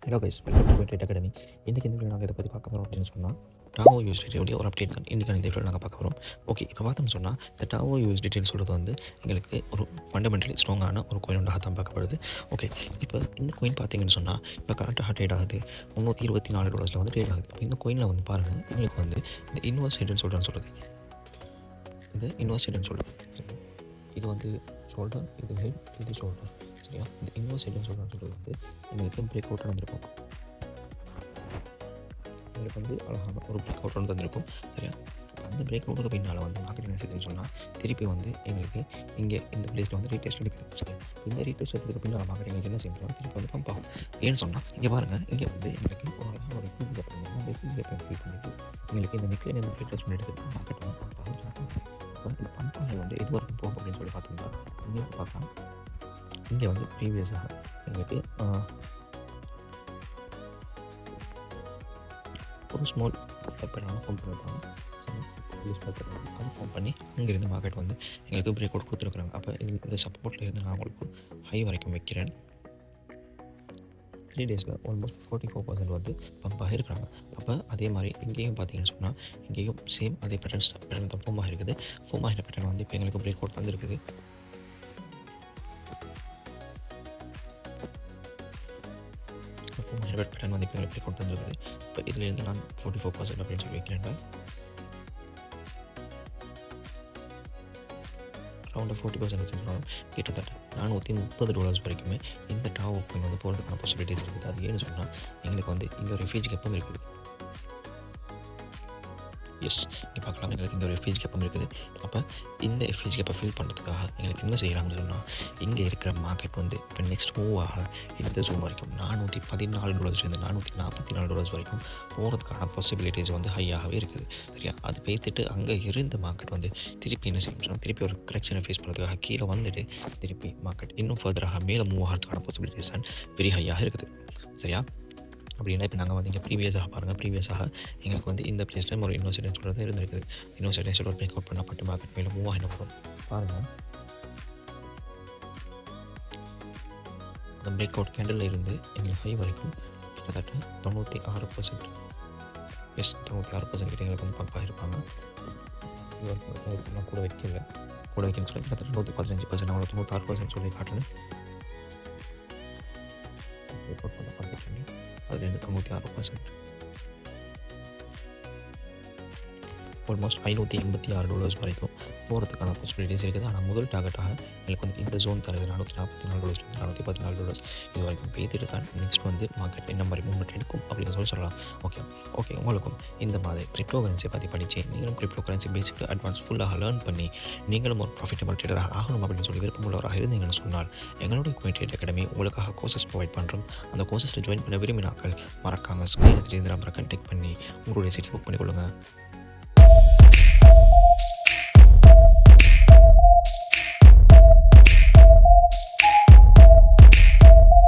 Hello guys, welcome to Quiet Academy. இன்றைக்கி இந்த video நாங்கள் இதை பற்றி பார்க்க போகிறோம் அப்படின்னு சொன்னால் டாவோ யூஎஸ்டிடியோடைய ஒரு அப்டேட் தான் இன்றைக்கான இந்த வீடியோ நாங்கள் பார்க்க போகிறோம். ஓகே, இப்போ பார்த்தோம்னு சொன்னால் இந்த டாவோ யூஎஸ்டிடின்னு சொல்கிறது வந்து எங்களுக்கு ஒரு ஃபண்டமெண்டலி ஸ்ட்ராங்கான ஒரு கோயினோட தான் பார்க்கப்படுது. ஓகே, இப்போ இந்த கோயின் பார்த்தீங்கன்னு சொன்னால் இப்போ கரெக்டாக ட்ரேட் ஆகுது $324 வந்து ட்ரேட் ஆகுது. இப்போ இந்த கோயினில் வந்து பாருங்கள், எங்களுக்கு வந்து இந்த இன்வெஸ்ட் ரேட்டுன்னு சொல்லுது. இது இன்வெஸ்ட் ரேட்டுன்னு சொல்லுது. இது வந்து ஷோல்டர், இது ஹெட், இது ஷோல்டர். சரியா, இந்த இன்வெஸ்ட் ரேட்டுன்னு சொல்கிறது வந்து எங்களுக்கு பிரேக் அவுட் நடந்திருக்கும். எங்களுக்கு வந்து அழகான ஒரு பிரேக் அவுட் தந்திருக்கும். சரியா, அந்த பிரேக் அவுட்டுக்கு பின்னால் வந்து மார்க்கெட் என்ன செய்யுதுன்னு சொன்னால் திருப்பி வந்து எங்களுக்கு இங்கே இந்த பிளேஸில் வந்து ரீடெஸ்ட் எடுக்குது. சரி, இந்த ரீடெஸ்ட் எடுக்கிறதுக்கு பின்னால் மார்க்கெட் எங்களுக்கு என்ன செய்யணும், திருப்பி வந்து பம்ப் ஆகும். ஏன்னு சொன்னால் இங்கே பாருங்கள், இங்கே வந்து எங்களுக்கு ஒரு ஃபீல் பண்ணிட்டு எங்களுக்கு இந்த நிக்கலை என்ன ரீடெஸ்ட் எடுக்கிறது மார்க்கெட் வந்து பம்ப் ஆகும். இந்த பம்ப் ஆகி வந்து இது வரைக்கும் போகும் அப்படின்னு சொல்லி பார்த்தீங்கன்னா இங்கே பார்க்கலாம். இங்கே வந்து ப்ரீவியஸாக எங்களுக்கு ஒரு ஸ்மால் பெப்பரான ஃபார்ம் பண்ணியிருப்பாங்க. அது ஃபார்ம் பண்ணி அங்கேருந்து மார்க்கெட் வந்து எங்களுக்கு பிரேக் அவுட் கொடுத்துருக்குறாங்க. அப்போ இந்த சப்போர்ட்டில் இருந்து நான் உங்களுக்கு ஹை வரைக்கும் வைக்கிறேன். 3 டேஸில் ஆல்மோஸ்ட் 44% வந்து பம்பாக இருக்கிறாங்க. அப்போ அதே மாதிரி இங்கேயும் பார்த்தீங்கன்னு சொன்னால் இங்கேயும் சேம் அதே பேட்டர்ன் தான் ஃபார்ம் ஆகிருக்குது. ஃபார்ம் ஆகிற பேட்டர்ன் வந்து இப்போ எங்களுக்கு பிரேக் அவுட் தந்துருக்குது. பேட்டர்ன் வந்து இப்போ பிரேக் அவுட் தந்துருக்குது. இப்போ இதுலேருந்து நான் 44% அப்படின்னு சொல்லி வைக்கிறேன். அரௌண்ட் 40% வச்சுருக்கோம். கிட்டத்தட்ட $430 வரைக்குமே இந்த டாவ் கோயின் வந்து போகிறதுக்கான பாசிபிலிட்டிஸ் இருக்குது. அது ஏன்னு சொன்னால் எங்களுக்கு வந்து இங்கே ஒரு ரெஃப்யூஜ் கேப்பும் இருக்குது. எஸ், இங்கே பார்க்கலாம், எங்களுக்கு இங்கே ஒரு எஃப்யூஜ் கேப்பம் இருக்குது. அப்போ இந்த எஃப்யூஜ் கேப்பை ஃபில் பண்ணுறதுக்காக எங்களுக்கு என்ன செய்கிறாங்கன்னு சொன்னால் இங்கே இருக்கிற மார்க்கெட் வந்து இப்போ நெக்ஸ்ட் மூவ் ஆக இந்த ஜூன் வரைக்கும் $414 $444 வரைக்கும் போகிறதுக்கான பாசிபிலிட்டிஸ் வந்து ஹையாகவே இருக்குது. சரியா, அது பேத்துட்டு அங்கே இருந்த மார்க்கெட் வந்து திருப்பி என்ன செய்யணும் சொன்னால் திருப்பி ஒரு கரெக்ஷனை ஃபேஸ் பண்ணுறதுக்காக கீழே வந்துட்டு திருப்பி மார்க்கெட் இன்னும் ஃபர்தராக மேலே மூவ் ஆகிறதுக்கான பாசிபிலிட்டிஸ் தான் பெரிய ஹையாக இருக்குது. சரியா, அப்படின்னா இப்போ நாங்கள் வந்து இங்கே ப்ரீவியஸாக பாருங்கள், ப்ரீவியஸாக எங்களுக்கு வந்து இந்த பிளேஸ் டைம் ஒரு இன்வெஸ்ட் சொல்கிறது இருந்திருக்குது. இன்வெஸ்ட் ஒரு பிரேக் அவுட் பண்ணப்பட்டு மார்க்கெட் மேலே மூவ் ஆகின போகிறோம். பாருங்கள், அந்த பிரேக் அவுட் கேண்டலில் இருந்து எங்களுக்கு ஹை வரைக்கும் கிட்டத்தட்ட 96%. எஸ், 96% கிட்ட எங்களுக்கு வந்து பம்ப் ஆகிருப்பாங்க. கூட வைக்கல, கூட வைக்கணும்னு சொல்லி கிட்டத்தட்ட 115%, அவ்வளோ 96% சொல்லி காட்டுன்னு பிரேக் அவுட் பண்ண பார்த்துட்டு அது 96%. ஆல்மோஸ்ட் $586 வரைக்கும் போகிறதுக்கான பாசிபிலிட்டிஸ் இருக்குது. ஆனால் முதல் டார்கெட்டாக எங்களுக்கு வந்து இந்த ஜோன் தருது $444 $414 இது வரைக்கும் பேத்திட்டு தான் நெக்ஸ்ட் வந்து மார்க்கெட் என்ன மாதிரி மூவ்மெண்ட் எடுக்கும் அப்படின்னு சொல்லலாம். ஓகே, உங்களுக்கும் இந்த மாதிரி கிரிப்டோ கரன்சியை பற்றி படித்து நீங்களும் கிரிப்டோ கரன்சி பேசிக் அட்வான்ஸ் ஃபுல்லாக லேர்ன் பண்ணி நீங்களும் ஒரு ப்ராஃபிட்டபிள் ட்ரேடராக ஆகணும் அப்படின்னு சொல்லி விருப்பமுள்ளவராக இருந்தீங்கன்னு சொன்னால் எங்களுடைய குயிட் அகாடமி உங்களுக்காக கோர்சஸ் ப்ரொவைட் பண்ணுறோம். அந்த கோர்சஸில் ஜாயின் பண்ண விரும்பினாக்கள் மறக்காமல் ஸ்க்ரீனில் தெரிந்த நம்பரை கான்டெக்ட் பண்ணி உங்களுடைய சீட்ஸ் புக் பண்ணிக்கொள்ளுங்கள்.